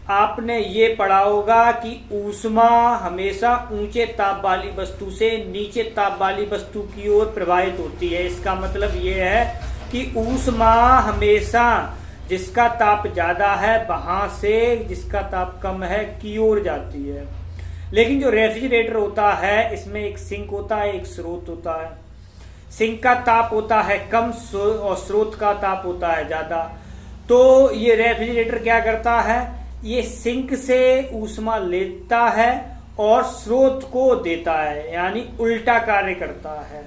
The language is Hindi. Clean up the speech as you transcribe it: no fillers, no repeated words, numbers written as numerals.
आपने ये पढ़ा होगा कि ऊष्मा हमेशा ऊंचे ताप वाली वस्तु से नीचे ताप वाली वस्तु की ओर प्रवाहित होती है। इसका मतलब ये है कि ऊष्मा हमेशा जिसका ताप ज्यादा है वहां से जिसका ताप कम है की ओर जाती है। लेकिन जो रेफ्रिजरेटर होता है इसमें एक सिंक होता है, एक स्रोत होता है। सिंक का ताप होता है कम और स्रोत का ताप होता है ज्यादा। तो ये रेफ्रिजरेटर क्या करता है, ये सिंक से ऊष्मा लेता है और स्रोत को देता है, यानी उल्टा कार्य करता है।